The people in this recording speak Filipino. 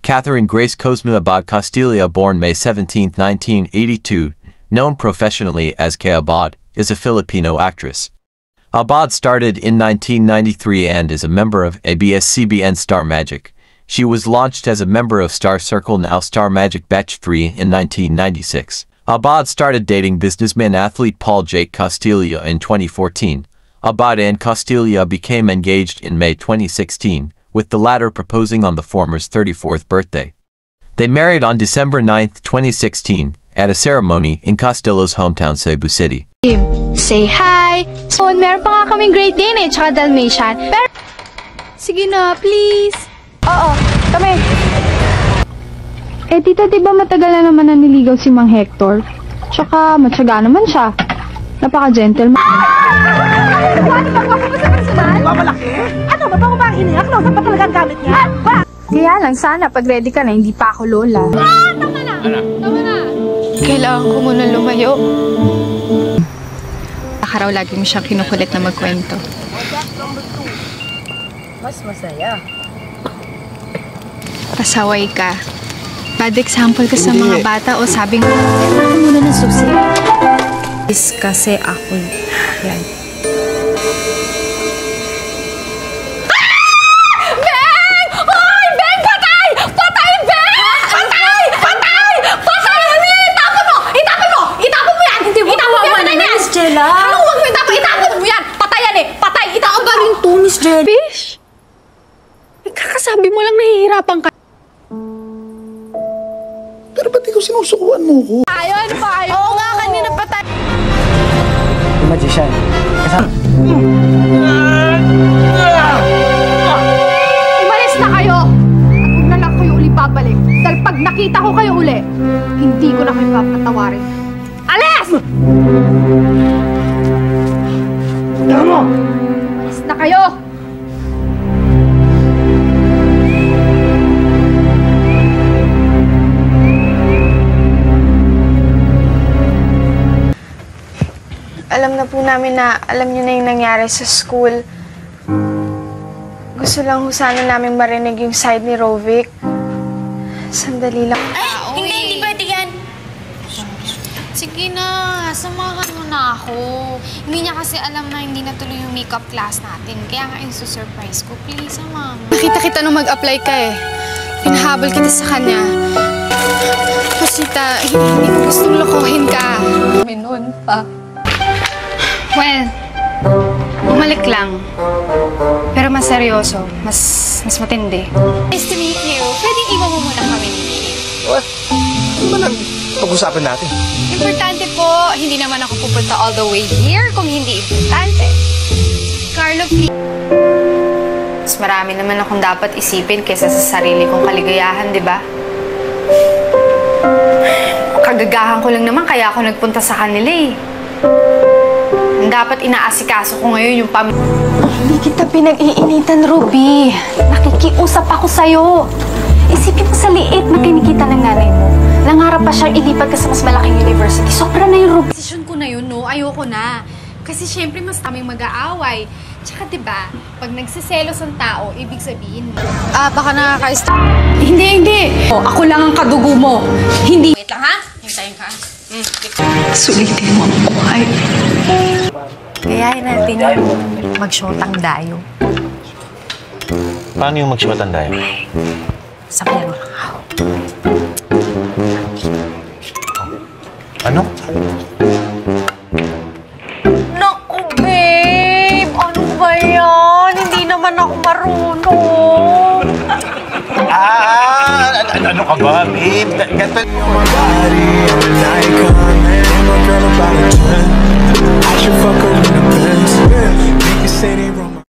Catherine Grace Cosme Abad Castilla, born May 17, 1982, known professionally as Kay Abad, is a Filipino actress. Abad started in 1993 and is a member of ABS-CBN Star Magic. She was launched as a member of Star Circle, now Star Magic Batch 3, in 1996. Abad started dating businessman athlete Paul Jake Castilla in 2014. Abad and Castilla became engaged in May 2016, with the latter proposing on the former's 34th birthday. They married on December 9, 2016, at a ceremony in Castilla's hometown, Cebu City. Say hi! So, meron pa nga kaming Great Dane tsaka Dalmatian. Pero, sige na, please. Oo, kami. Eh, tita, diba matagal na naman naniligaw si Mang Hector? Tsaka, matyaga naman siya. Napaka-gentleman. Mamalaki? Ano, mabango ba ang iniyak? Close pa talaga ang gamit niya? Kaya lang, sana pag ready ka na, hindi pa ako lola. Tama na! Tama na! Kailangan ko muna lumayo. Baka raw lagi mo siyang kinukulit na magkwento. Mas masaya. Pasaway ka. Bad example ka sa mga bata o sabing... Ako muna ng susi. Kasi ako yan. Beng! Hoy! Beng! Patay! Patay, Beng! Patay! Patay! Patay! Itapon mo! Itapon mo! Itapon mo yan! Hindi mo itapon mo yan! Miss Jella! Ano huwag mo itapon? Itapon mo yan! Patay yan eh! Patay! Itapon ba rin to, Miss Jella? Fish! Kakasabi mo lang nahihirapan ka. Pero ba't ikaw sinusukuan mo ko? Ayaw! Ano pa ayaw? Oo nga! Kanina patay! Magician. Umalis na kayo! At huwag na lang kayo uli babalik. Dahil pag nakita ko kayo uli, hindi ko na kayo papatawarin. Alis! Tama! Umalis na kayo! Alam na po namin na alam niyo na yung nangyari sa school. Gusto lang ho sana namin marinig yung side ni Rovic. Sandali lang. Ay, hindi pwede yan. Sige na, samahan mo na ako. Hindi niya kasi alam na hindi natuloy yung makeup class natin. Kaya nga yung surprise ko. Please, samahan mo. Nakita kita nung mag-apply ka eh. Pinahabol kita sa kanya. Pasita, hindi ko gustong lokohin ka. Noon pa. Well, bumalik lang. Pero mas seryoso, mas matindi. Nice to meet you. Pwede iwan mo muna kami ni Kate. What? Ano ba nang pag-usapan natin? Importante po, hindi naman ako pupunta all the way here kung hindi importante. Carlo, please. Mas marami naman akong dapat isipin kaysa sa sarili kong kaligayahan, di ba? Kagagahan ko lang naman kaya ako nagpunta sa kanila eh. Dapat inaasikaso ko ngayon yung Hindi kita pinag-iinitan, Ruby. Nakikiusap ako sa'yo. Isipin mo sa liit na kinikita ng nanay mo. Nangarap pa siyang ilipat ka sa mas malaking university. Sobra na yung Ruby. Desisyon ko na yun, no? Ayoko na. Kasi syempre mas kaming mag-aaway. Tsaka diba, pag nagsiselos ang tao, ibig sabihin mo. Baka nakaka-stop. Hindi. Ako lang ang kadugo mo. Hindi. Wait lang, ha? Hintayin ka. Sulitin mo ang buhay. Kayahin natin yung mag-shotang dayo. Paano yung magsimatan tayo? Sabihan mo. Ano? Naku, babe! Ano ba yan? Hindi naman ako marunong. Ano ka ba, babe? Ganto I should fuck her in the Benz. Make you say they